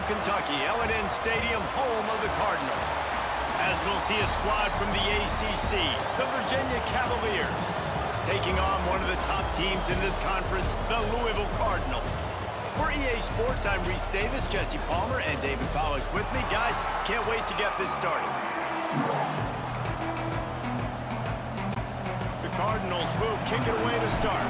Kentucky, L&N Stadium, home of the Cardinals. As we'll see a squad from the ACC, the Virginia Cavaliers, taking on one of the top teams in this conference, the Louisville Cardinals. For EA Sports, I'm Reese Davis, Jesse Palmer, and David Pollack with me. Guys, can't wait to get this started. The Cardinals will kick it away to start.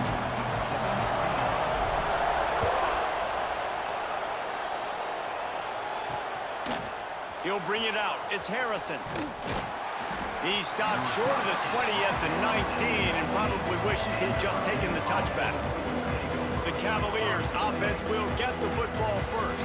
He'll bring it out. It's Harrison. He stopped short of the 20 at the 19 and probably wishes he'd just taken the touchback. The Cavaliers offense will get the football first.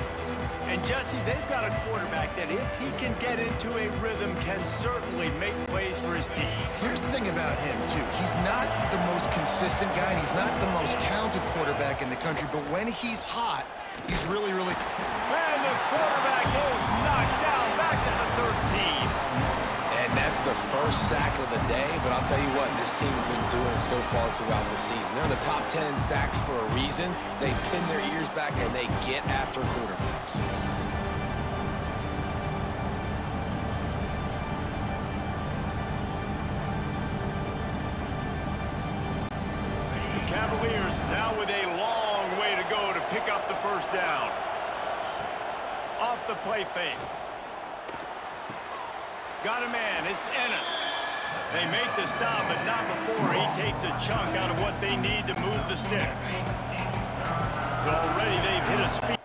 And Jesse, they've got a quarterback that if he can get into a rhythm can certainly make plays for his team. Here's the thing about him, too. He's not the most consistent guy, and he's not the most talented quarterback in the country, but when he's hot, he's really... And the quarterback is knocked down back at the 13. And that's the first sack of the day, but I'll tell you what, this team has been doing it so far throughout the season. They're in the top 10 in sacks for a reason. They pin their ears back and they get after quarterbacks. The Cavaliers now with a long way to go to pick up the first down. Off the play fake. Got a man, it's Ennis. They make the stop, but not before he takes a chunk out of what they need to move the sticks. So already they've hit a speed.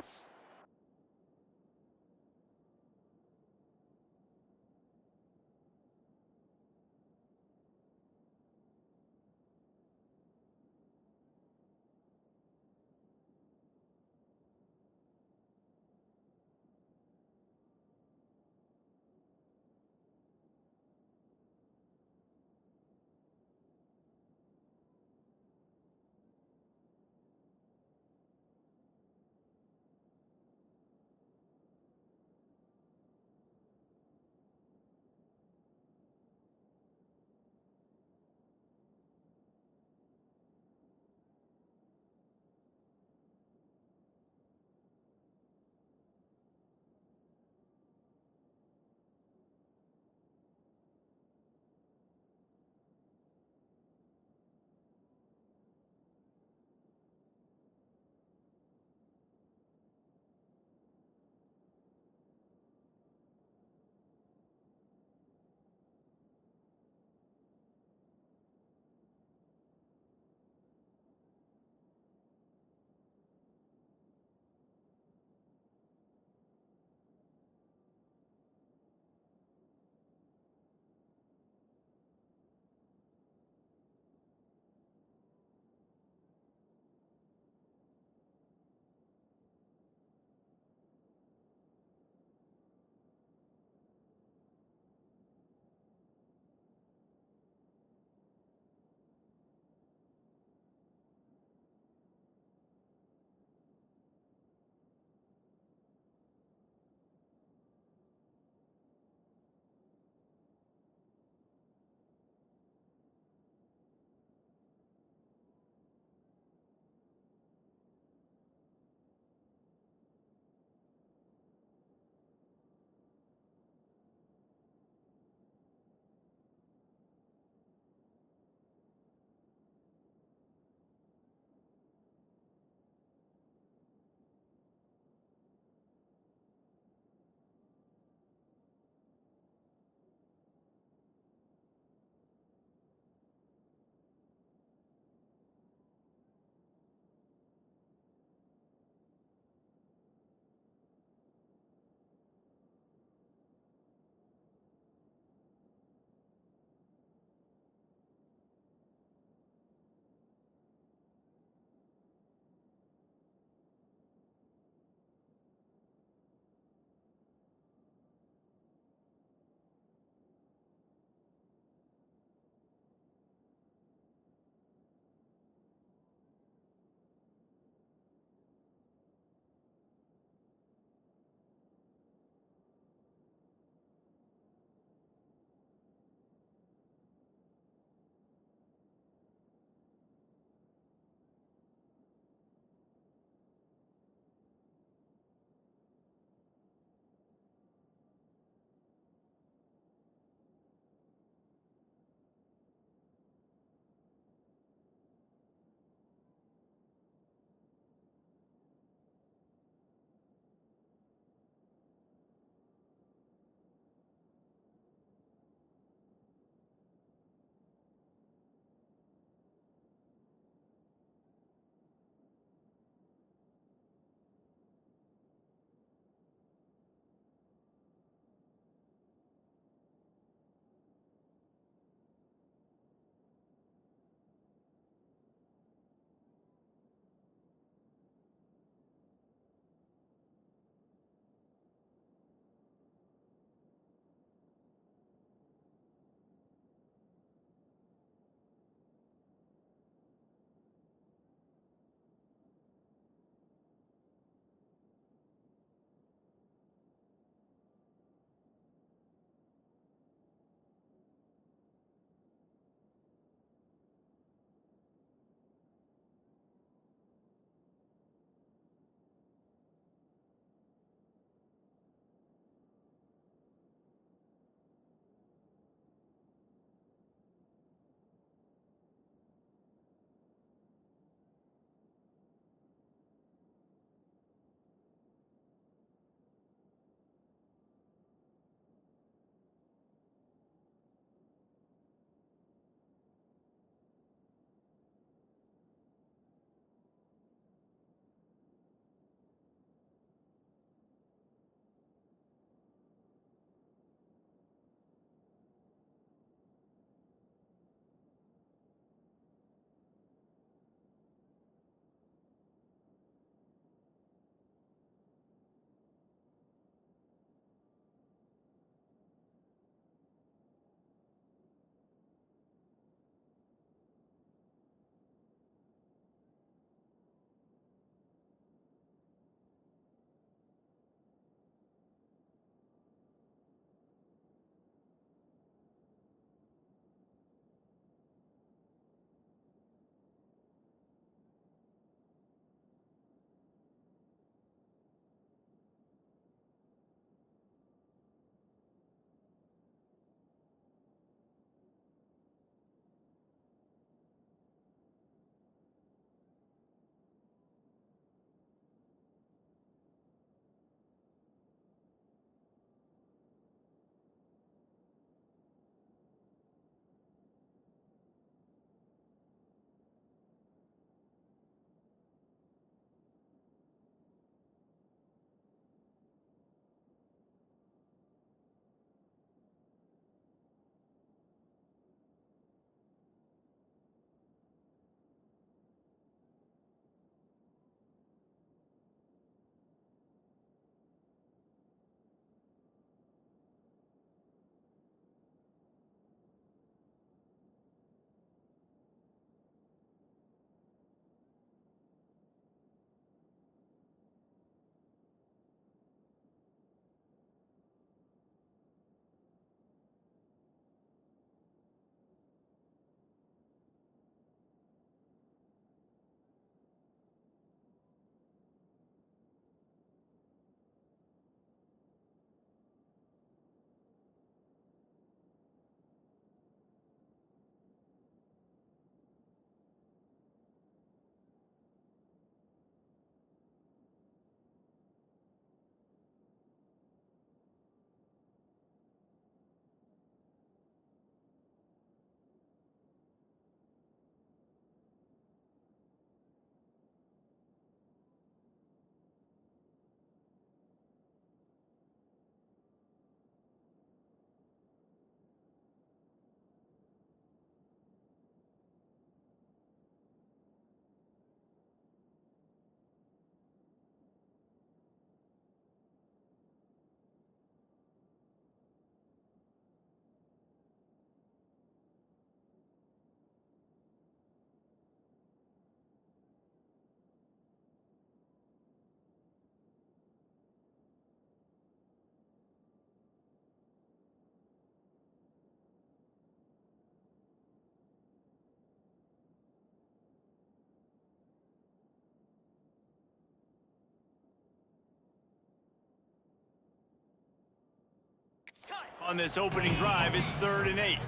On this opening drive, it's 3rd and 8.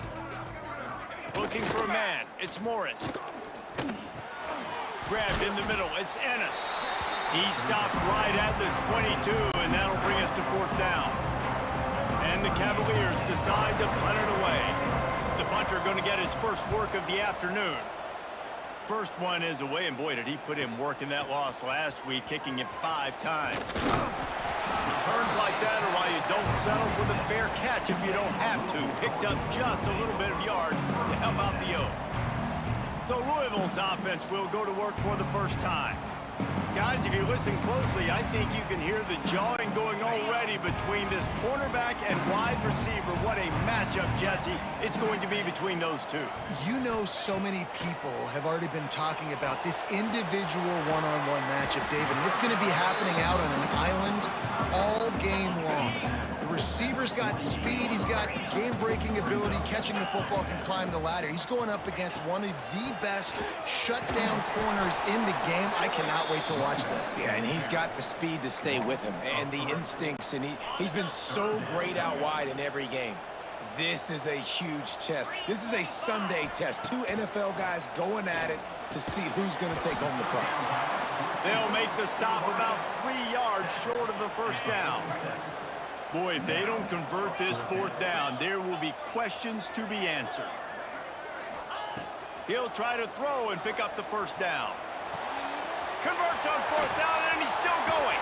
Looking for a man. It's Morris. Grabbed in the middle. It's Ennis. He stopped right at the 22, and that'll bring us to 4th down. And the Cavaliers decide to punt it away. The punter going to get his first work of the afternoon. First one is away, and boy, did he put in work in that loss last week, kicking it 5 times. Returns like that are why you don't settle for the fair catch if you don't have to. Picks up just a little bit of yards to help out the O. So Louisville's offense will go to work for the first time. Guys, if you listen closely, I think you can hear the jawing going already between this cornerback and wide receiver. What a matchup, Jesse, it's going to be between those two. You know, so many people have already been talking about this individual one-on-one matchup, David. And it's going to be happening out on an island all game long. The receiver's got speed. He's got game-breaking ability. Catching the football, can climb the ladder. He's going up against one of the best shutdown corners in the game. I cannot wait to watch this. Yeah, and he's got the speed to stay with him and the instincts, and he's been so great out wide in every game. This is a huge test. This is a Sunday test. 2 NFL guys going at it to see who's going to take home the prize. They'll make the stop about 3 yards short of the first down. Boy, if they don't convert this 4th down, there will be questions to be answered. He'll try to throw and pick up the first down. Converts on 4th down, and he's still going.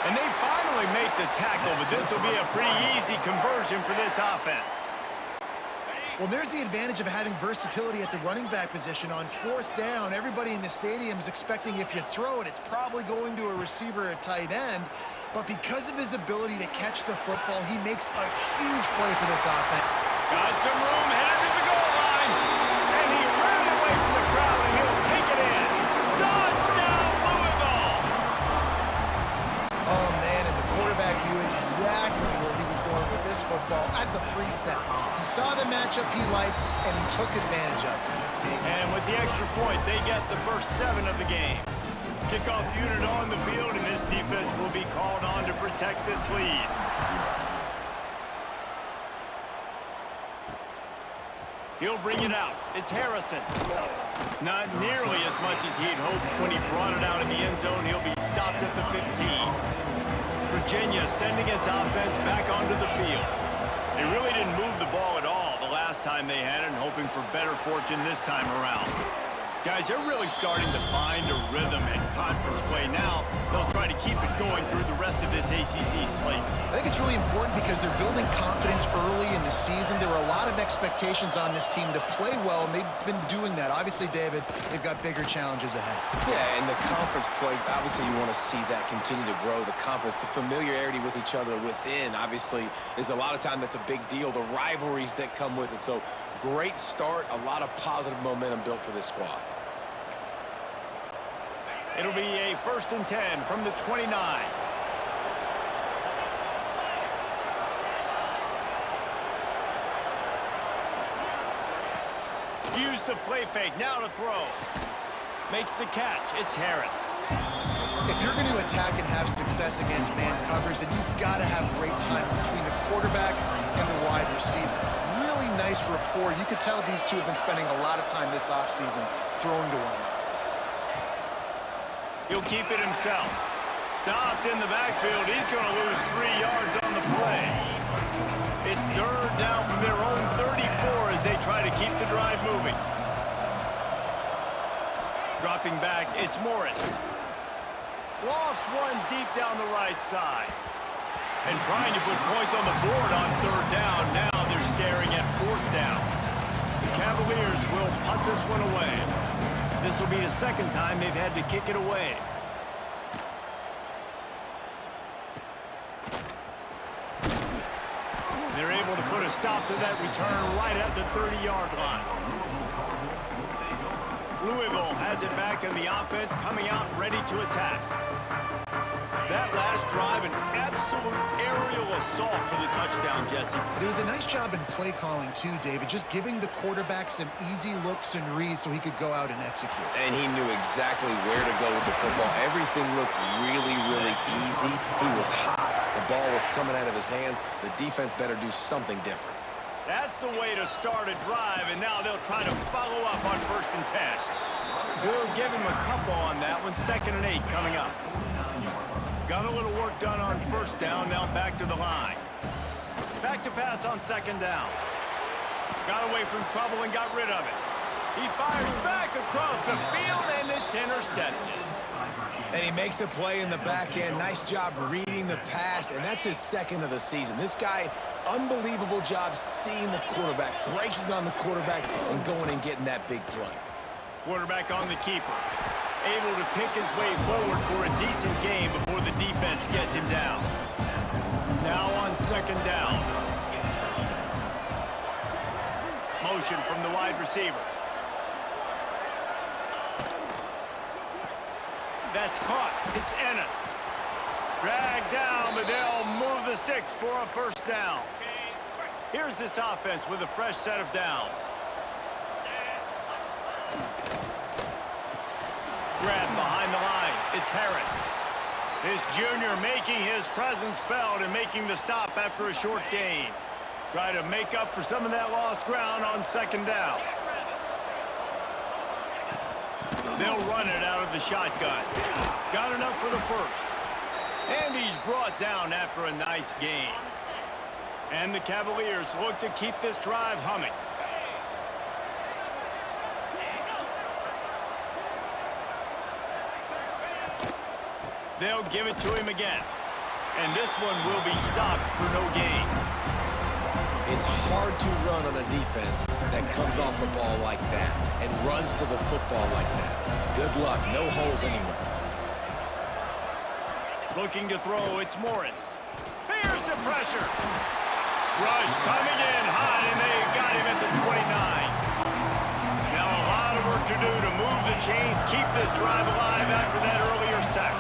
And they finally make the tackle, but this will be a pretty easy conversion for this offense. Well, there's the advantage of having versatility at the running back position. On 4th down, everybody in the stadium is expecting if you throw it, it's probably going to a receiver at tight end. But because of his ability to catch the football, he makes a huge play for this offense. Got some room, headed to the goal line. And he ran away from the crowd, and he'll take it in. Touchdown, Louisville! Oh, man, and the quarterback knew exactly where he was going with this football at the pre-snap. He saw the matchup he liked, and he took advantage of it. And with the extra point, they get the first 7 of the game. Kickoff unit on the field, and this defense will be called on to protect this lead. He'll bring it out. It's Harrison. Not nearly as much as he'd hoped when he brought it out in the end zone. He'll be stopped at the 15. Virginia sending its offense back onto the field. They really didn't move the ball at all the last time they had it, and hoping for better fortune this time around. Guys, they're really starting to find a rhythm in conference play now. They'll try to keep it going through the rest of this ACC slate. I think it's really important because they're building confidence early in the season. There were a lot of expectations on this team to play well, and they've been doing that. Obviously, David, they've got bigger challenges ahead. Yeah, and the conference play, obviously you want to see that continue to grow. The confidence, the familiarity with each other within, obviously, is a lot of time that's a big deal. The rivalries that come with it. So, great start, a lot of positive momentum built for this squad. It'll be a 1st and 10 from the 29. Use the play fake, now to throw. Makes the catch, it's Harris. If you're going to attack and have success against man coverage, then you've got to have great time between the quarterback and the wide receiver. Really nice rapport. You could tell these two have been spending a lot of time this offseason throwing to one. He'll keep it himself. Stopped in the backfield. He's going to lose 3 yards on the play. It's 3rd down from their own 34 as they try to keep the drive moving. Dropping back, it's Morris. Lost one deep down the right side. And trying to put points on the board on 3rd down. Now they're staring at 4th down. The Cavaliers will punt this one away. This will be the 2nd time they've had to kick it away. They're able to put a stop to that return right at the 30-yard line. Louisville has it back, and the offense coming out ready to attack. That last drive, an absolute aerial assault for the touchdown, Jesse. But it was a nice job in play calling, too, David, just giving the quarterback some easy looks and reads so he could go out and execute. And he knew exactly where to go with the football. Everything looked really, really easy. He was hot. The ball was coming out of his hands. The defense better do something different. That's the way to start a drive, and now they'll try to follow up on 1st and 10. We'll give him a couple on that one. 2nd and 8 coming up. Got a little work done on 1st down, now back to the line. Back to pass on 2nd down. Got away from trouble and got rid of it. He fires back across the field, and it's intercepted. And he makes a play in the back end. Nice job reading the pass, and that's his 2nd of the season. This guy, unbelievable job seeing the quarterback, breaking on the quarterback, and going and getting that big play. Quarterback on the keeper. Able to pick his way forward for a decent game before the defense gets him down. Now on 2nd down. Motion from the wide receiver. That's caught. It's Ennis. Dragged down, but they'll move the sticks for a 1st down. Here's this offense with a fresh set of downs. Grab behind the line. It's Harris. This junior making his presence felt and making the stop after a short gain. Try to make up for some of that lost ground on 2nd down. They'll run it out of the shotgun. Got enough for the 1st. And he's brought down after a nice gain. And the Cavaliers look to keep this drive humming. They'll give it to him again. And this one will be stopped for no gain. It's hard to run on a defense that comes off the ball like that and runs to the football like that. Good luck. No holes anywhere. Looking to throw, it's Morris. Here's the pressure. Rush coming in hot, and they got him at the 29. Now a lot of work to do to move the chains, keep this drive alive after that earlier sack.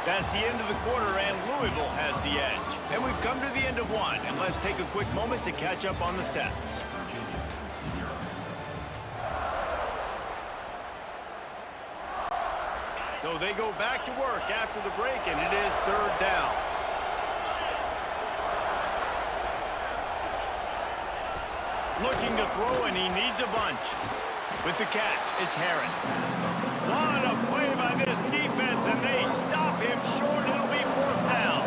That's the end of the quarter, and Louisville has the edge. And we've come to the end of one, and let's take a quick moment to catch up on the stats. So they go back to work after the break, and it is 3rd down. Looking to throw, and he needs a bunch. With the catch, it's Harris. What a play by this defense, and they stop him short. It'll be 4th down.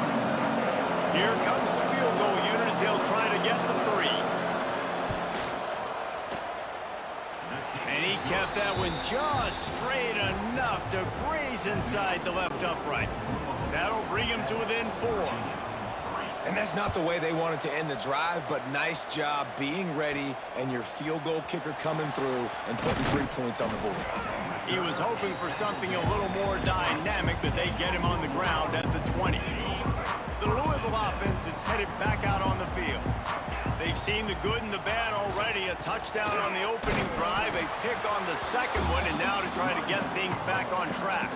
Here comes the field goal unit as they'll try to get the 3. And he kept that one just straight enough to graze inside the left upright. That'll bring him to within 4. And that's not the way they wanted to end the drive, but nice job being ready and your field goal kicker coming through and putting 3 points on the board. He was hoping for something a little more dynamic, but they get him on the ground at the 20. The Louisville offense is headed back out on the field. They've seen the good and the bad already. A touchdown on the opening drive, a pick on the 2nd one, and now to try to get things back on track.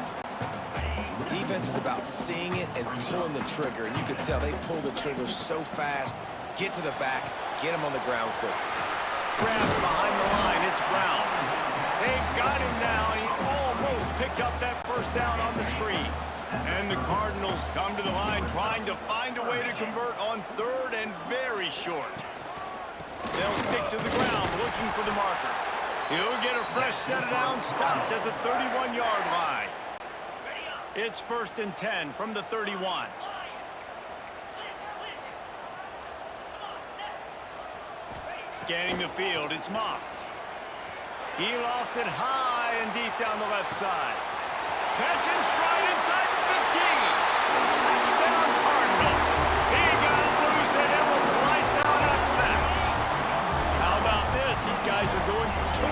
The defense is about seeing it and pulling the trigger, and you can tell they pull the trigger so fast, get to the back, get him on the ground quickly. Grabbed behind the line, it's Brown. They've got him now. He almost picked up that 1st down on the screen. And the Cardinals come to the line trying to find a way to convert on 3rd and very short. They'll stick to the ground looking for the marker. He'll get a fresh set of downs stopped at the 31-yard line. It's 1st and 10 from the 31. Scanning the field, it's Moss. He lofts it high and deep down the left side. Catch and stride inside the 15. Touchdown Cardinals. He got loose and it was lights out after that. How about this? These guys are going for 2.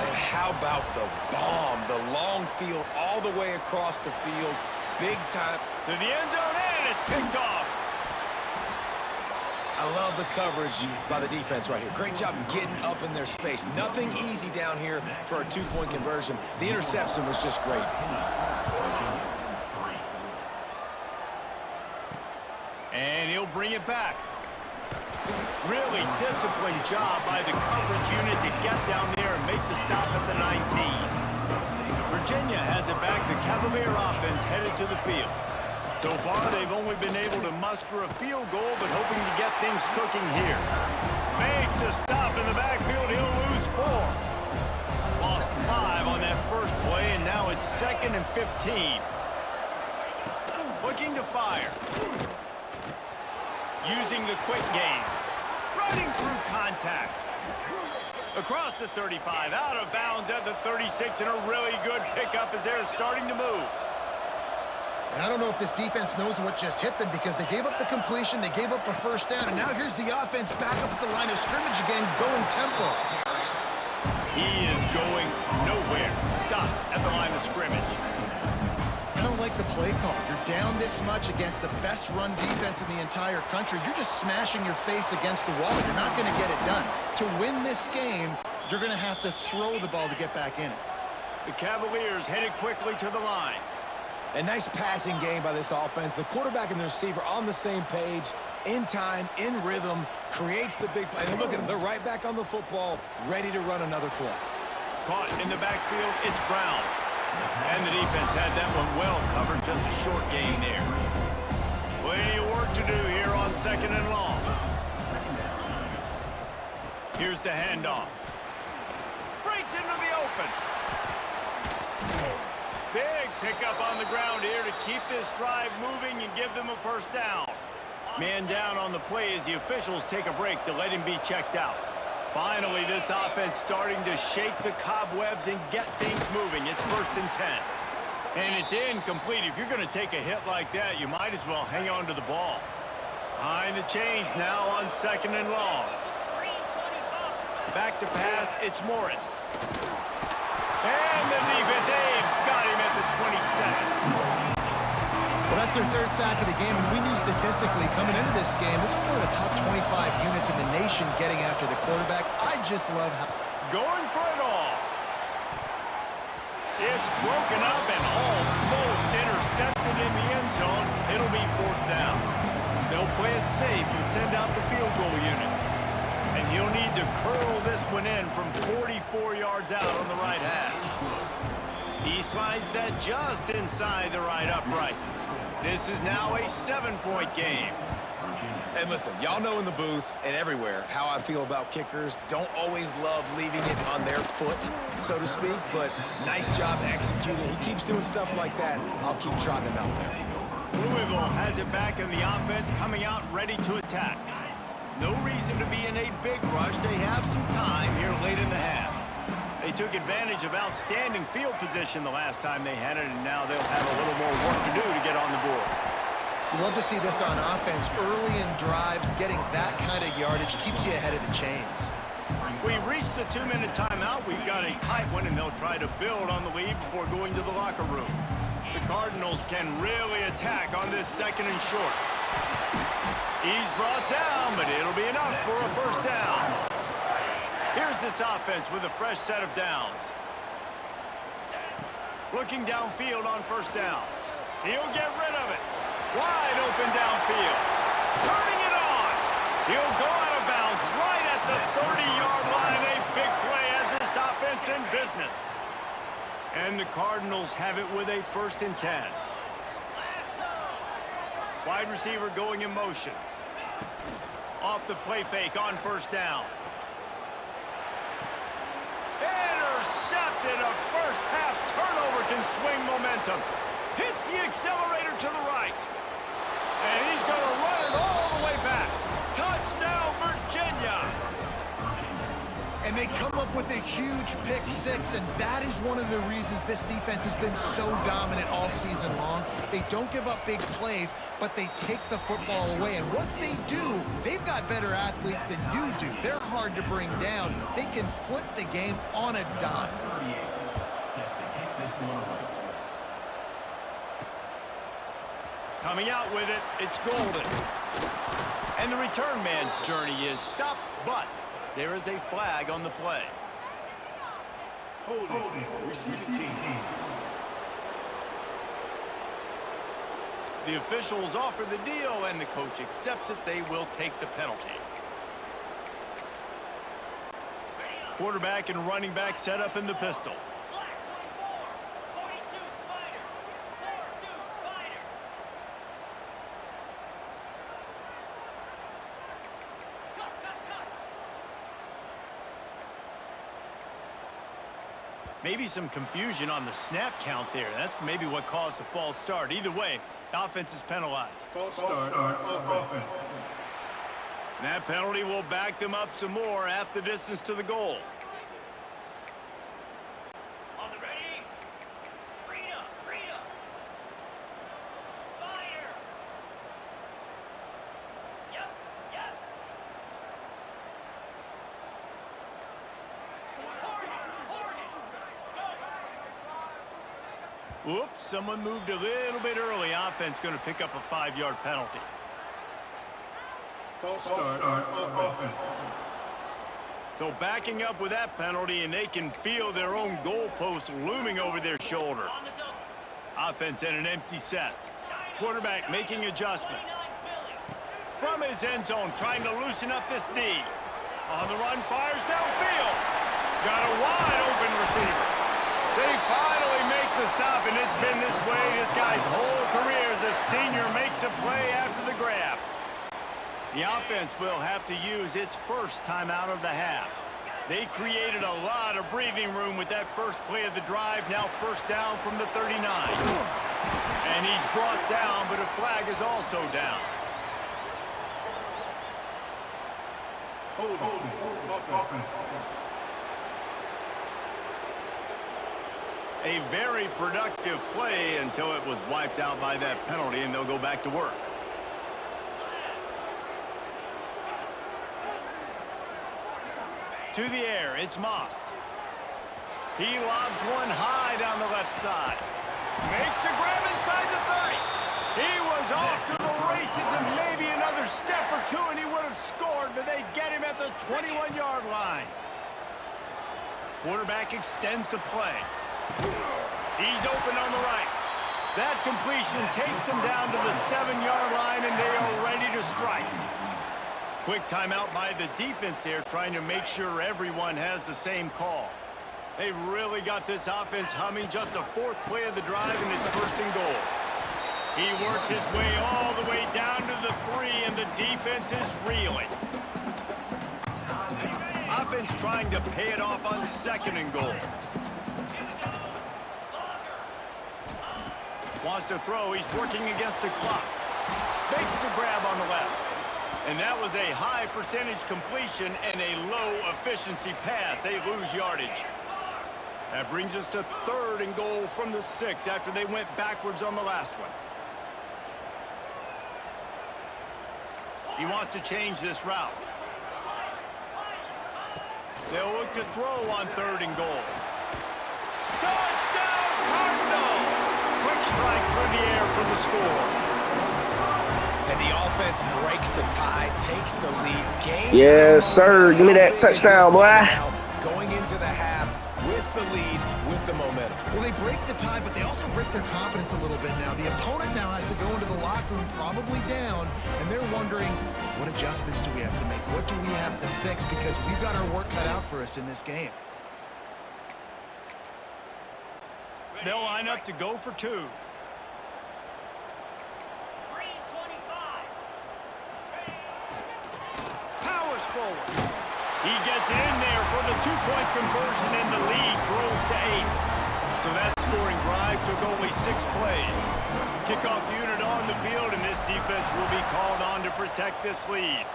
And how about the bomb? The long field all the way across the field. Big time. To the end zone, and it's picked off. I love the coverage by the defense right here. Great job getting up in their space. Nothing easy down here for a 2-point conversion. The interception was just great. And he'll bring it back. Really disciplined job by the coverage unit to get down there and make the stop at the 19. Virginia has it back. The Cavalier offense headed to the field. So far, they've only been able to muster a field goal, but hoping to get things cooking here. Makes a stop in the backfield. He'll lose 4. Lost 5 on that first play, and now it's 2nd and 15. Looking to fire. Using the quick game. Running through contact. Across the 35, out of bounds at the 36, and a really good pickup as they're starting to move. And I don't know if this defense knows what just hit them because they gave up the completion, they gave up a first down, and now here's the offense back up at the line of scrimmage again, going tempo. He is going nowhere. Stop at the line of scrimmage. I don't like the play call. You're down this much against the best run defense in the entire country. You're just smashing your face against the wall. You're not going to get it done. To win this game, you're going to have to throw the ball to get back in it. The Cavaliers headed quickly to the line. A nice passing game by this offense. The quarterback and the receiver on the same page, in time, in rhythm, creates the big play. And look at them. They're right back on the football, ready to run another play. Caught in the backfield, it's Brown. And the defense had that one well covered, just a short gain there. Plenty of work to do here on 2nd and long. Here's the handoff. Breaks into the open. Big pickup on the ground here to keep this drive moving and give them a first down. Man down on the play as the officials take a break to let him be checked out. Finally, this offense starting to shake the cobwebs and get things moving. It's 1st and 10. And it's incomplete. If you're going to take a hit like that, you might as well hang on to the ball. Behind the chains now on 2nd and long. Back to pass, it's Morris. And the defense got him at the 27. Well, that's their 3rd sack of the game, and we knew statistically coming into this game, this is one of the top 25 units in the nation getting after the quarterback. I just love how... Going for it all. It's broken up and almost intercepted in the end zone. It'll be 4th down. They'll play it safe and send out the field goal unit. And he'll need to curl this one in from 44 yards out on the right hash. He slides that just inside the right upright. This is now a 7-point game. And listen, y'all know in the booth and everywhere how I feel about kickers. Don't always love leaving it on their foot, so to speak, but nice job executing. He keeps doing stuff like that. I'll keep trotting him out there. Louisville has it back in the offense, coming out ready to attack. No reason to be in a big rush. They have some time here late in the half. They took advantage of outstanding field position the last time they had it, and now they'll have a little more work to do to get on the board. You love to see this on offense. Early in drives, getting that kind of yardage keeps you ahead of the chains. We've reached the 2-minute timeout. We've got a tight one, and they'll try to build on the lead before going to the locker room. The Cardinals can really attack on this 2nd and short. He's brought down, but it'll be enough for a first down. Here's this offense with a fresh set of downs. Looking downfield on 1st down. He'll get rid of it. Wide open downfield. Turning it on. He'll go out of bounds right at the 30-yard line. A big play as this offense in business. And the Cardinals have it with a 1st and 10. Wide receiver going in motion. Off the play fake on 1st down. Intercepted. A first half turnover can swing momentum. Hits the accelerator to the right. And he's going to run it all the way back. Touchdown, Virginia. And they come up with a huge pick 6, and that is one of the reasons this defense has been so dominant all season long. They don't give up big plays, but they take the football away. And once they do, they've got better athletes than you do. They're hard to bring down. They can flip the game on a dime. Coming out with it, it's Golden. And the return man's journey is stopped, but there is a flag on the play. Holding, receiving team. The officials offer the deal, and the coach accepts it. They will take the penalty. Quarterback and running back set up in the pistol. Maybe some confusion on the snap count there. That's maybe what caused the false start. Either way, the offense is penalized. False start on offense. And that penalty will back them up some more, half the distance to the goal. On the ready. Freedom. Spider. Yep. Whoops, someone moved a little bit early. Offense going to pick up a 5-yard penalty. False start on offense. So backing up with that penalty, and they can feel their own goalpost looming over their shoulder. Offense in an empty set. Quarterback making adjustments. From his end zone, trying to loosen up this D. On the run, fires downfield. Got a wide open receiver. They finally make the stop, and it's been this way this guy's whole career as a senior makes a play after the grab. The offense will have to use its first timeout of the half. They created a lot of breathing room with that first play of the drive, now first down from the 39. And he's brought down, but a flag is also down. Hold offense. A very productive play until it was wiped out by that penalty, and they'll go back to work. To the air, it's Moss. He lobs one high down the left side. Makes the grab inside the 30. He was off to the races and maybe another step or two and he would have scored, but they get him at the 21-yard line. Quarterback extends the play. He's open on the right. That completion takes them down to the 7-yard line and they are ready to strike. Quick timeout by the defense there, trying to make sure everyone has the same call. They really got this offense humming. Just the 4th play of the drive, and it's 1st and goal. He works his way all the way down to the 3, and the defense is reeling. Offense trying to pay it off on 2nd and goal. Wants to throw. He's working against the clock. Makes the grab on the left. And that was a high percentage completion and a low efficiency pass. They lose yardage. That brings us to 3rd and goal from the 6 after they went backwards on the last one. He wants to change this route. They'll look to throw on 3rd and goal. Touchdown, Cardinals! Quick strike through the air for the score. And the offense breaks the tie, takes the lead, gains. Yes, sir. Give me that touchdown, boy. Going into the half with the lead, with the momentum. Well, they break the tie, but they also break their confidence a little bit now. The opponent now has to go into the locker room probably down, and they're wondering, what adjustments do we have to make? What do we have to fix? Because we've got our work cut out for us in this game. They'll line up to go for 2. Forward. He gets in there for the 2-point conversion, and the lead grows to 8. So that scoring drive took only 6 plays. Kickoff unit on the field, and this defense will be called on to protect this lead.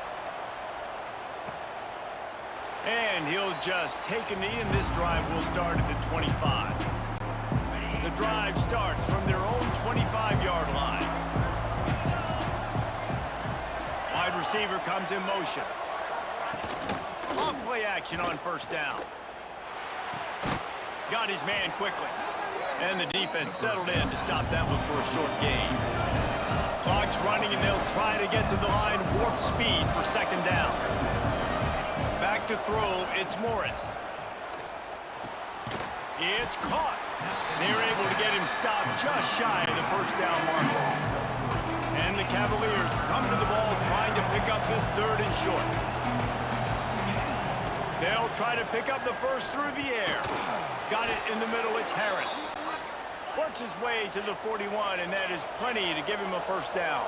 And he'll just take a knee, and this drive will start at the 25. The drive starts from their own 25-yard line. Wide receiver comes in motion. Off play action on 1st down. Got his man quickly. And the defense settled in to stop that one for a short gain. Clock's running, and they'll try to get to the line warp speed for 2nd down. Back to throw, it's Morris. It's caught. They're able to get him stopped just shy of the 1st down marker. And the Cavaliers come to the ball trying to pick up this 3rd and short. They'll try to pick up the 1st through the air. Got it in the middle, it's Harris. Works his way to the 41, and that is plenty to give him a 1st down.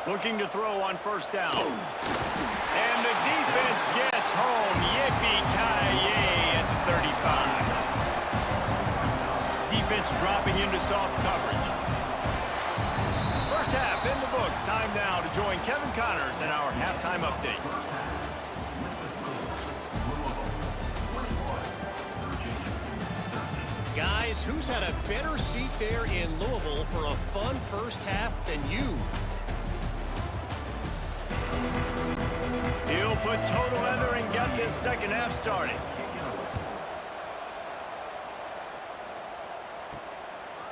Looking to throw on 1st down. And the defense gets It's home. Yippee-ki-yay at the 35. Defense dropping into soft coverage. First half in the books. Time now to join Kevin Connors in our halftime update. Guys, who's had a better seat there in Louisville for a fun first half than you? He'll put toe to leather and get this second half started.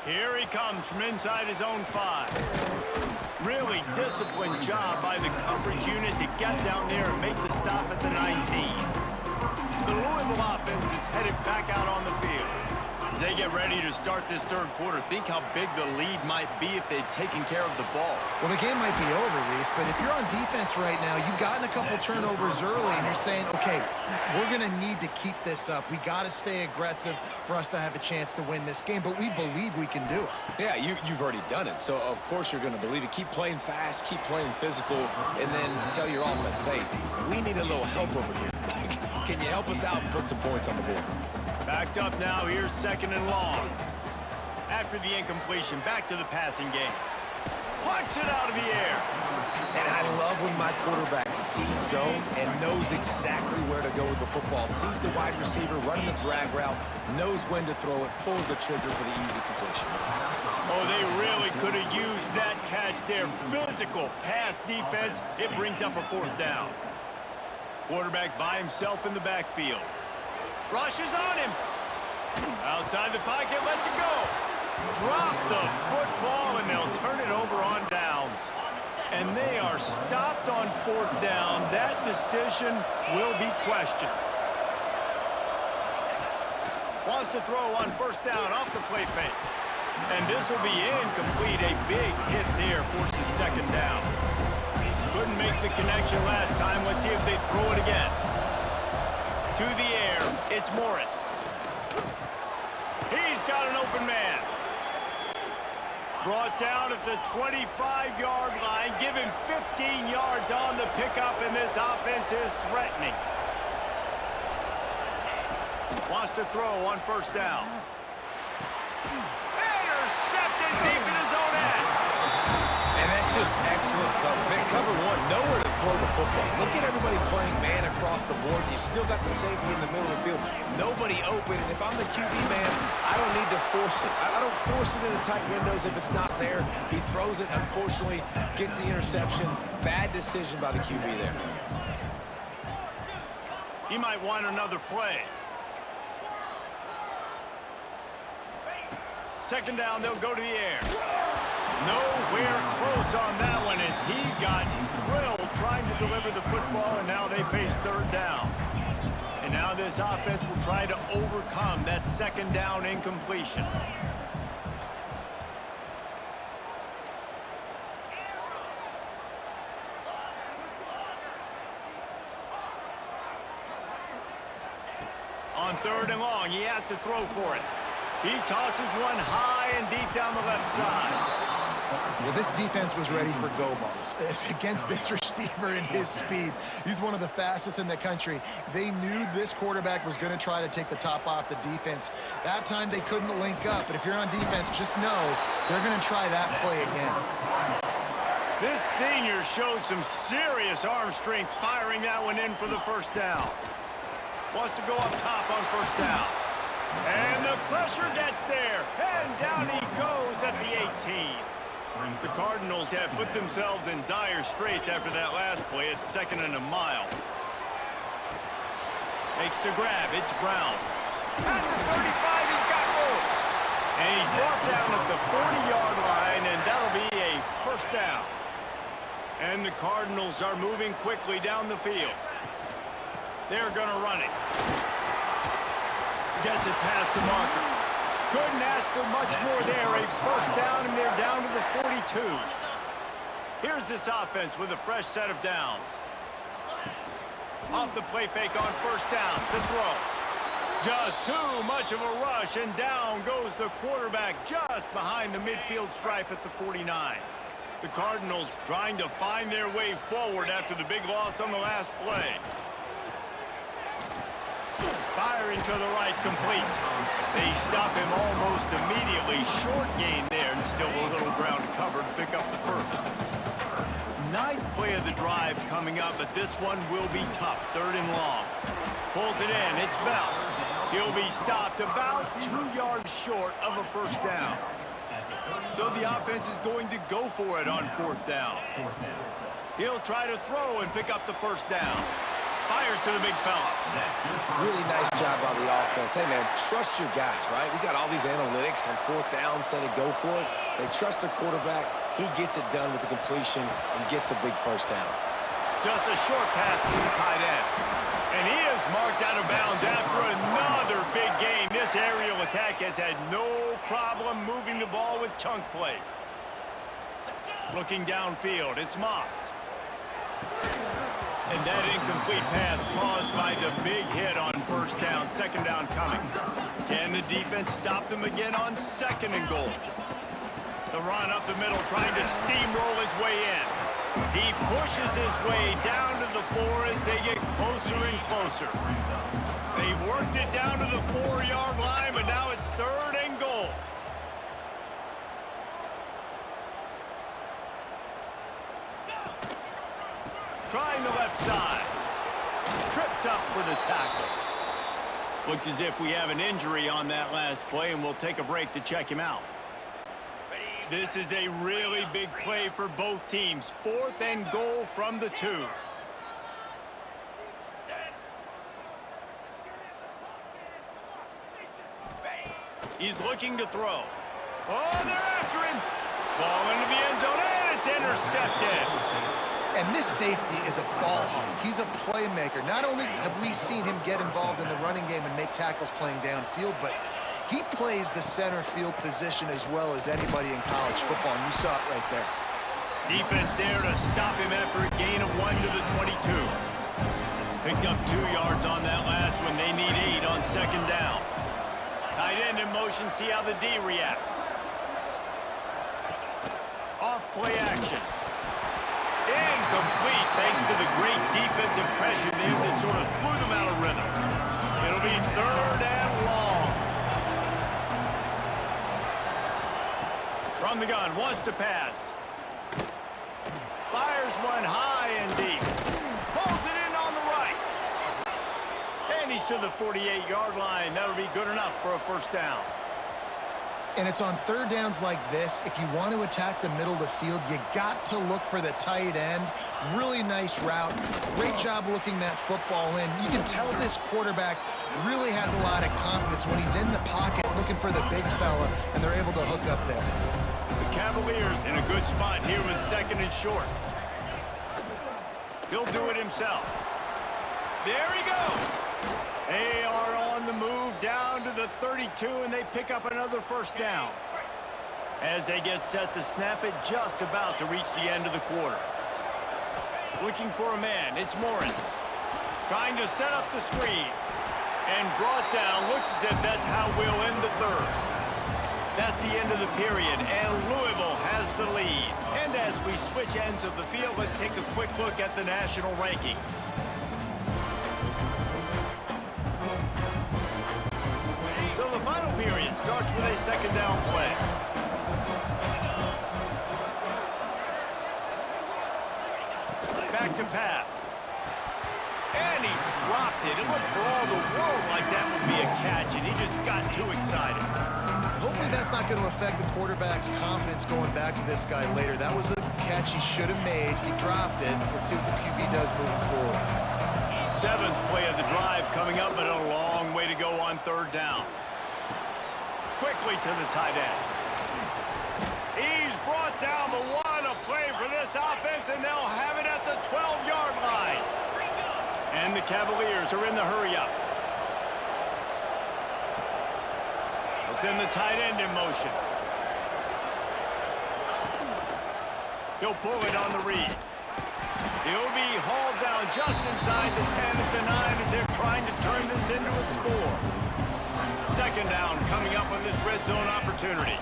Here he comes from inside his own 5. Really disciplined job by the coverage unit to get down there and make the stop at the 19. The Louisville offense is headed back out on the field. As they get ready to start this third quarter, think how big the lead might be if they'd taken care of the ball. Well, the game might be over, Reese, but if you're on defense right now, you've gotten a couple turnovers early, and you're saying, okay, we're going to need to keep this up. We got to stay aggressive for us to have a chance to win this game, but we believe we can do it. Yeah, you've already done it, so of course you're going to believe it. Keep playing fast, keep playing physical, and then tell your offense, hey, we need a little help over here. Can you help us out and put some points on the board? Backed up now, here's second and long. After the incompletion, back to the passing game. Plucks it out of the air. And I love when my quarterback sees zone and knows exactly where to go with the football. Sees the wide receiver running the drag route, knows when to throw it, pulls the trigger for the easy completion. Oh, they really could have used that catch there. Physical pass defense. It brings up a fourth down. Quarterback by himself in the backfield. Rushes on him. Outside the pocket, lets it go. Drop the football, and they'll turn it over on downs. And they are stopped on fourth down. That decision will be questioned. Wants to throw on first down off the play fake. And this will be incomplete. A big hit there forces second down. Couldn't make the connection last time. Let's see if they throw it again. To the air, it's Morris. He's got an open man. Brought down at the 25-yard line. Give him 15 yards on the pickup, and this offense is threatening. Wants to throw on first down. Intercepted deep in his own end. And that's just excellent cover. Man, cover one, nowhere to throw the football. Look at everybody playing man across the board. You still got the safety in the middle of the field. Nobody open. And if I'm the QB man, I don't need to force it. I don't force it in the tight windows if it's not there. He throws it, unfortunately, gets the interception. Bad decision by the QB there. He might want another play. Second down, they'll go to the air. Nowhere close on that one as he got drilled trying to deliver the football, and now they face third down. And now this offense will try to overcome that second down incompletion. On third and long, he has to throw for it. He tosses one high and deep down the left side. Well, this defense was ready for go balls against this receiver and his speed. He's one of the fastest in the country. They knew this quarterback was going to try to take the top off the defense. That time they couldn't link up, but if you're on defense, just know they're going to try that play again. This senior showed some serious arm strength firing that one in for the first down. Wants to go up top on first down. And the pressure gets there, and down he goes at the 18. The Cardinals have put themselves in dire straits after that last play. It's second and a mile. Makes the grab. It's Brown. At the 35, he's got room. And he's brought down at the 40-yard line, and that'll be a first down. And the Cardinals are moving quickly down the field. They're going to run it. Gets it past the marker. Couldn't ask for much more there. A first down, and they're down to the 42. Here's this offense with a fresh set of downs. Off the play fake on first down to throw. Just too much of a rush, and down goes the quarterback just behind the midfield stripe at the 49. The Cardinals trying to find their way forward after the big loss on the last play. Firing to the right, complete. They stop him almost immediately. Short gain there, and still a little ground to cover to pick up the first. Ninth play of the drive coming up, but this one will be tough. 3rd and long. Pulls it in. It's Bell. He'll be stopped about 2 yards short of a first down. So the offense is going to go for it on 4th down. He'll try to throw and pick up the first down. Fires to the big fella. Really nice job by the offense. Hey, man, trust your guys, right? We got all these analytics on 4th down, say to go for it. They trust their quarterback. He gets it done with the completion and gets the big first down. Just a short pass to the tight end. And he is marked out of bounds after another big gain. This aerial attack has had no problem moving the ball with chunk plays. Looking downfield, it's Moss. And that incomplete pass caused by the big hit on first down. 2nd down coming. Can the defense stop them again on 2nd and goal? The run up the middle, trying to steamroll his way in. He pushes his way down to the 4 as they get closer and closer. They've worked it down to the 4-yard line, but now it's 3rd and goal. Trying the left side. Tripped up for the tackle. Looks as if we have an injury on that last play, and we'll take a break to check him out. This is a really big play for both teams. 4th and goal from the 2. He's looking to throw. Oh, they're after him. Ball into the end zone, and it's intercepted. And this safety is a ball hawk. He's a playmaker. Not only have we seen him get involved in the running game and make tackles playing downfield, but he plays the center field position as well as anybody in college football, and you saw it right there. Defense there to stop him after a gain of 1 to the 22. Picked up 2 yards on that last one. They need 8 on 2nd down. Tight end in motion, see how the D reacts. Off play action. Incomplete thanks to the great defensive pressure there that sort of threw them out of rhythm. It'll be 3rd and long. From the gun, wants to pass. Fires one high and deep. Pulls it in on the right. And he's to the 48-yard line. That'll be good enough for a first down. And it's on 3rd downs like this. If you want to attack the middle of the field, you got to look for the tight end. Really nice route. Great job looking that football in. You can tell this quarterback really has a lot of confidence when he's in the pocket looking for the big fella, and they're able to hook up there. The Cavaliers in a good spot here with 2nd and short. He'll do it himself. There he goes. They are on the move down to the 32, and they pick up another first down. As they get set to snap it, just about to reach the end of the quarter. Looking for a man, it's Morris. Trying to set up the screen. And brought down, looks as if that's how we'll end the 3rd. That's the end of the period, and Louisville has the lead. And as we switch ends of the field, let's take a quick look at the national rankings. So the final period starts with a 2nd down play. Back to pass. And he dropped it. It looked for all the world like that would be a catch, and he just got too excited. Hopefully that's not going to affect the quarterback's confidence going back to this guy later. That was a catch he should have made. He dropped it. Let's see what the QB does moving forward. 7th play of the drive coming up, but a long way to go on 3rd down. Quickly to the tight end. He's brought down, but what a play for this offense, and they'll have it at the 12-yard line. And the Cavaliers are in the hurry-up. They'll send the tight end in motion. He'll pull it on the read. He'll be hauled down just inside the 10 at the 9 as they're trying to turn this into a score. 2nd down coming up on this red zone opportunity.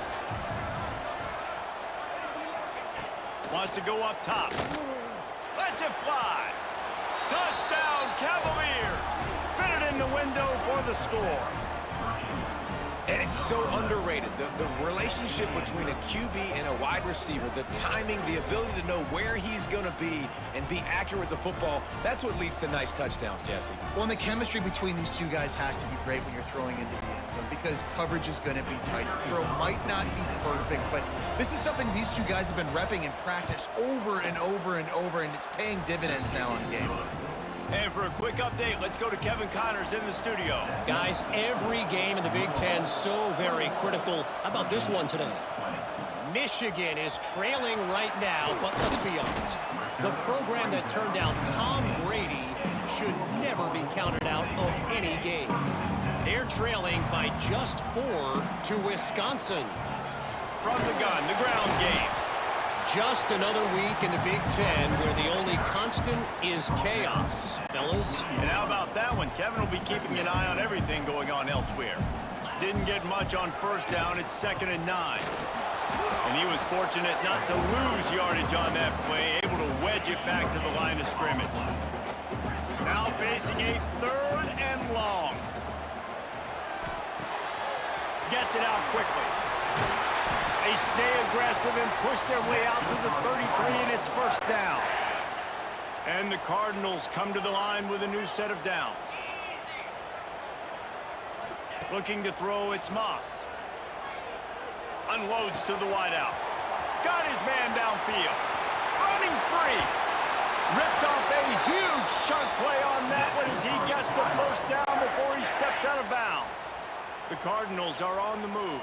Wants to go up top. Lets it fly. Touchdown, Cavaliers. Fitted in the window for the score. And it's so underrated. The relationship between a QB and a wide receiver, the timing, the ability to know where he's going to be and be accurate with the football, that's what leads to nice touchdowns, Jesse. Well, and the chemistry between these two guys has to be great when you're throwing into the end zone because coverage is going to be tight. The throw might not be perfect, but this is something these two guys have been repping in practice over and over and over, and it's paying dividends now on game. And for a quick update, let's go to Kevin Connors in the studio. Guys, every game in the Big Ten so very critical. How about this one today? Michigan is trailing right now, but let's be honest. The program that turned out Tom Brady should never be counted out of any game. They're trailing by just 4 to Wisconsin. From the gun, the ground game. Just another week in the Big Ten where the only constant is chaos, fellas. And how about that one? Kevin will be keeping an eye on everything going on elsewhere. Didn't get much on first down. It's 2nd and 9. And he was fortunate not to lose yardage on that play, able to wedge it back to the line of scrimmage. Now facing a 3rd and long. Gets it out quickly. They stay aggressive and push their way out to the 33, and it's 1st down. And the Cardinals come to the line with a new set of downs. Looking to throw, it's Moss. Unloads to the wideout. Got his man downfield. Running free. Ripped off a huge chunk play on that one as he gets the 1st down before he steps out of bounds. The Cardinals are on the move.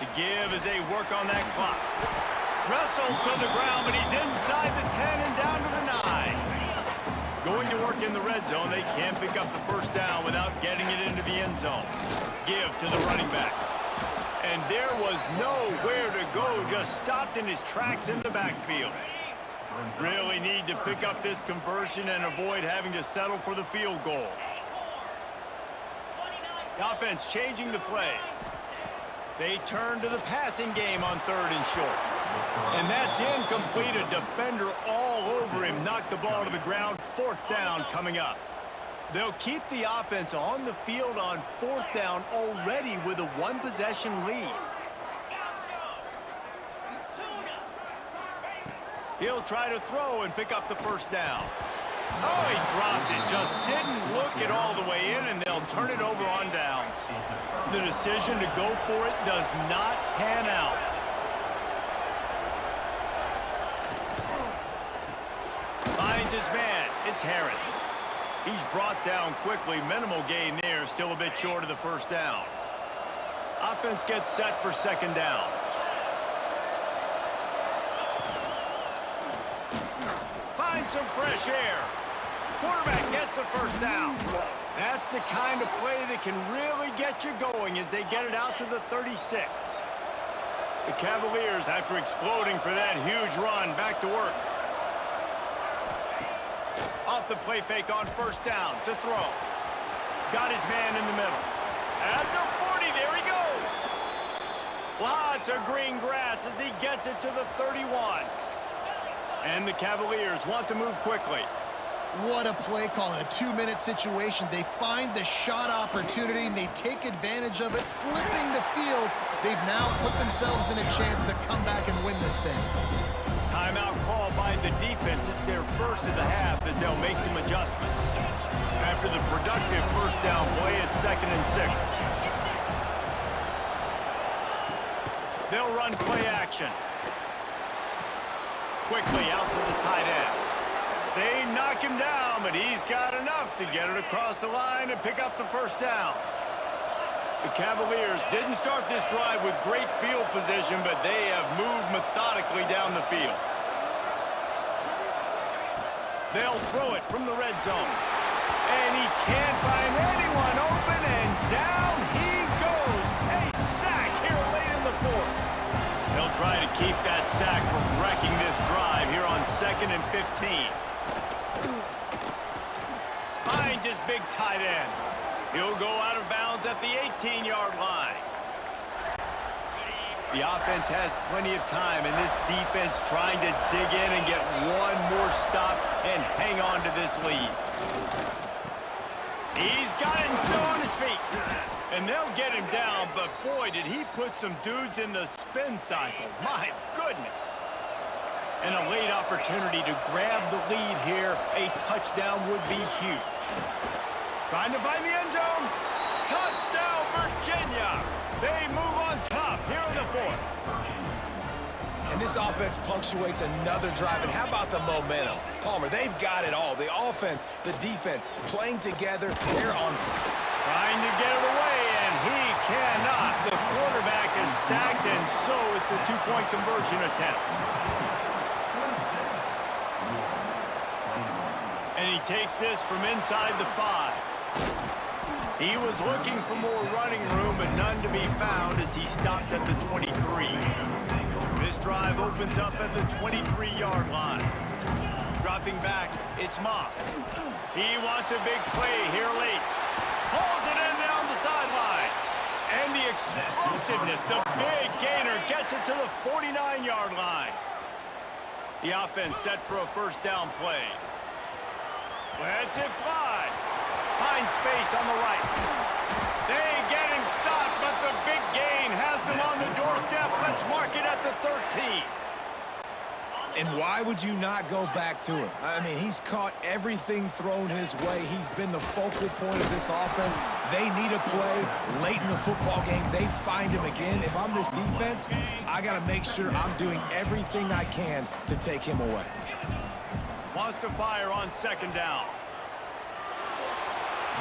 The give as they work on that clock. Wrestled to the ground, but he's inside the 10 and down to the 9. Going to work in the red zone, they can't pick up the 1st down without getting it into the end zone. Give to the running back. And there was nowhere to go, just stopped in his tracks in the backfield. Really need to pick up this conversion and avoid having to settle for the field goal. The offense changing the play. They turn to the passing game on 3rd and short. And that's incomplete. A defender all over him. Knocked the ball to the ground. 4th down coming up. They'll keep the offense on the field on 4th down already with a 1-possession lead. He'll try to throw and pick up the 1st down. Oh, he dropped it. Just didn't look it all the way in, and they'll turn it over on downs. The decision to go for it does not pan out. Finds his man. It's Harris. He's brought down quickly. Minimal gain there. Still a bit short of the 1st down. Offense gets set for 2nd down. Finds some fresh air. Quarterback gets the 1st down. That's the kind of play that can really get you going as they get it out to the 36. The Cavaliers, after exploding for that huge run, back to work. Off the play fake on 1st down to throw. Got his man in the middle. At the 40, there he goes. Lots of green grass as he gets it to the 31. And the Cavaliers want to move quickly. What a play call in a 2-minute situation. They find the shot opportunity, and they take advantage of it, flipping the field. They've now put themselves in a chance to come back and win this thing. Timeout call by the defense. It's their 1st of the half as they'll make some adjustments. After the productive 1st down play, it's 2nd and 6. They'll run play action. Quickly out to the tight end. They knock him down, but he's got enough to get it across the line and pick up the 1st down. The Cavaliers didn't start this drive with great field position, but they have moved methodically down the field. They'll throw it from the red zone. And he can't find anyone open, and down he goes. A sack here late in the 4th. They'll try to keep that sack from wrecking this drive here on 2nd and 15. Finds his big tight end. He'll go out of bounds at the 18-yard line. The offense has plenty of time, and this defense trying to dig in and get one more stop and hang on to this lead. He's got it and still on his feet. And they'll get him down, but boy, did he put some dudes in the spin cycle. My goodness. And a late opportunity to grab the lead here. A touchdown would be huge. Trying to find the end zone. Touchdown, Virginia. They move on top here in the fourth. And this offense punctuates another drive. And how about the momentum? Palmer, they've got it all. The offense, the defense, playing together. They're on fire. Trying to get it away, and he cannot. The quarterback is sacked, and so it's a two-point conversion attempt. And he takes this from inside the 5. He was looking for more running room, but none to be found as he stopped at the 23. This drive opens up at the 23-yard line. Dropping back, it's Moss. He wants a big play here late. Pulls it in down the sideline. And the explosiveness, the big gainer, gets it to the 49-yard line. The offense set for a first down play. Lets it fly. Finds space on the right. They get him stopped, but the big gain has them on the doorstep. Let's mark it at the 13. And why would you not go back to him? I mean, he's caught everything thrown his way. He's been the focal point of this offense. They need a play late in the football game. They find him again. If I'm this defense, I got to make sure I'm doing everything I can to take him away. Wants to fire on second down.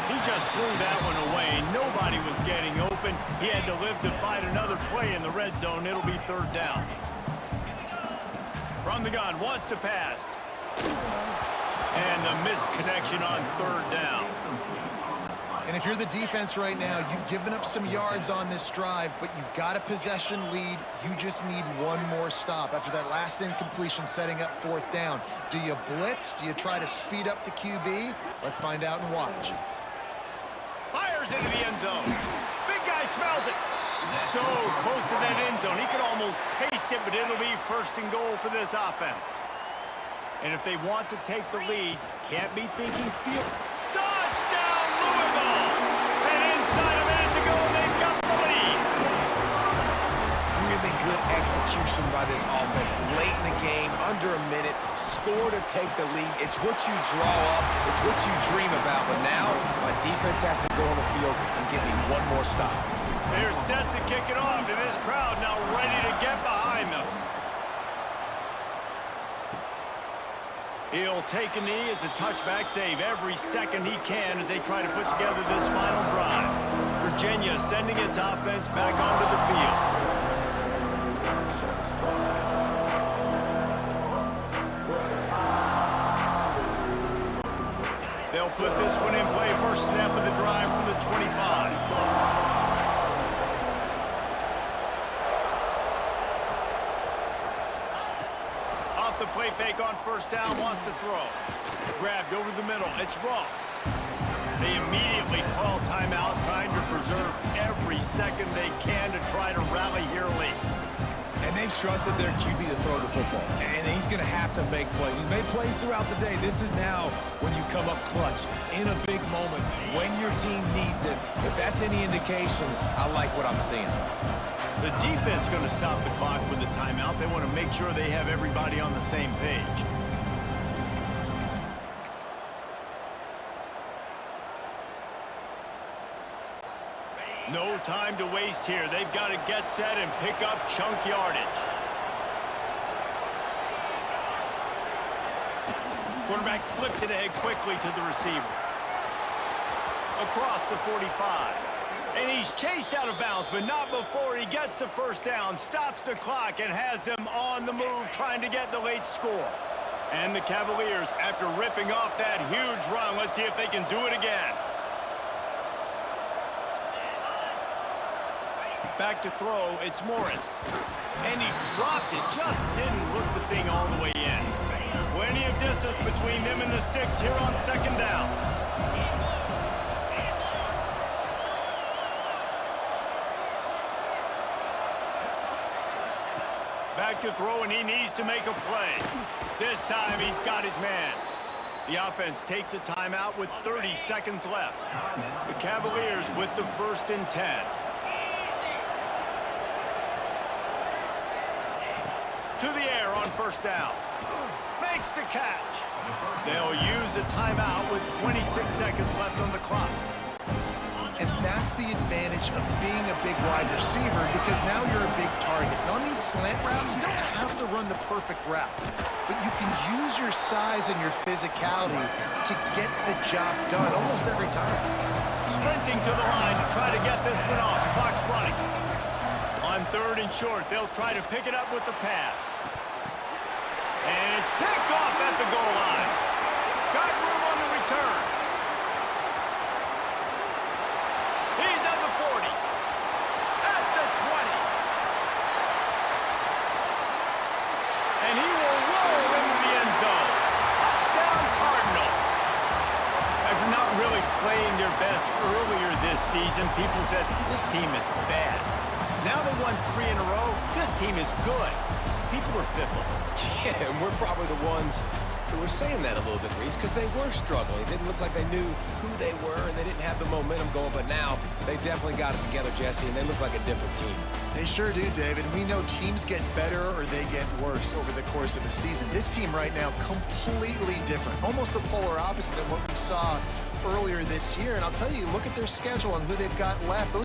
He just threw that one away. Nobody was getting open. He had to live to find another play in the red zone. It'll be third down. From the gun, wants to pass. And the misconnection on third down. And if you're the defense right now, you've given up some yards on this drive, but you've got a possession lead. You just need one more stop after that last incompletion setting up fourth down. Do you blitz? Do you try to speed up the QB? Let's find out and watch. Fires into the end zone. Big guy smells it. So close to that end zone. He could almost taste it, but it'll be first and goal for this offense. And if they want to take the lead, can't be thinking field. Touchdown, Louisville! And inside a minute to go, they've got the lead. Really good execution by this offense. Late in the game, under a minute, score to take the lead. It's what you draw up. It's what you dream about. But now, my defense has to go on the field and give me one more stop. They're set to kick it off, and this crowd now ready to get behind them. He'll take a knee. It's a touchback save every second he can as they try to put together this final drive. Virginia sending its offense back onto the field. They'll put this one in play. First snap of the drive from the 25. The play fake on first down, wants to throw. Grabbed over the middle, it's Ross. They immediately call timeout, trying to preserve every second they can to try to rally here late. And they've trusted their QB to throw the football. And he's going to have to make plays. He's made plays throughout the day. This is now when you come up clutch in a big moment when your team needs it. If that's any indication, I like what I'm seeing. The defense going to stop the clock with a timeout. They want to make sure they have everybody on the same page. No time to waste here. They've got to get set and pick up chunk yardage. Quarterback flips it ahead quickly to the receiver. Across the 45. And he's chased out of bounds, but not before he gets the first down, stops the clock, and has them on the move trying to get the late score. And the Cavaliers, after ripping off that huge run, let's see if they can do it again. Back to throw, it's Morris. And he dropped it, just didn't look the thing all the way in. Plenty of distance between them and the sticks here on second down. back to throw, and he needs to make a play. This time he's got his man. The offense takes a timeout with 30 seconds left. The Cavaliers with the 1st and 10. To the air on 1st down. Makes the catch. They'll use a timeout with 26 seconds left on the clock. And that's the advantage of being a big wide receiver, because now you're a big target. And on these slant routes, you don't have to run the perfect route, but you can use your size and your physicality to get the job done almost every time. Sprinting to the line to try to get this one off. Clock's running. On 3rd and short, they'll try to pick it up with the pass. And it's picked off at the goal line. Got room on the return. He's at the 40. At the 20. And he will roll into the end zone. Touchdown, Cardinals. After not really playing their best earlier this season, people said this team is bad. Now they won 3 in a row. This team is good. People are fickle. Yeah, and we're probably the ones who were saying that a little bit, Reese, because they were struggling. It didn't look like they knew who they were, and they didn't have the momentum going. But now they definitely got it together, Jesse, and they look like a different team. They sure do, David. We know teams get better or they get worse over the course of a season. This team right now, completely different. Almost the polar opposite of what we saw earlier this year. And I'll tell you, look at their schedule and who they've got left.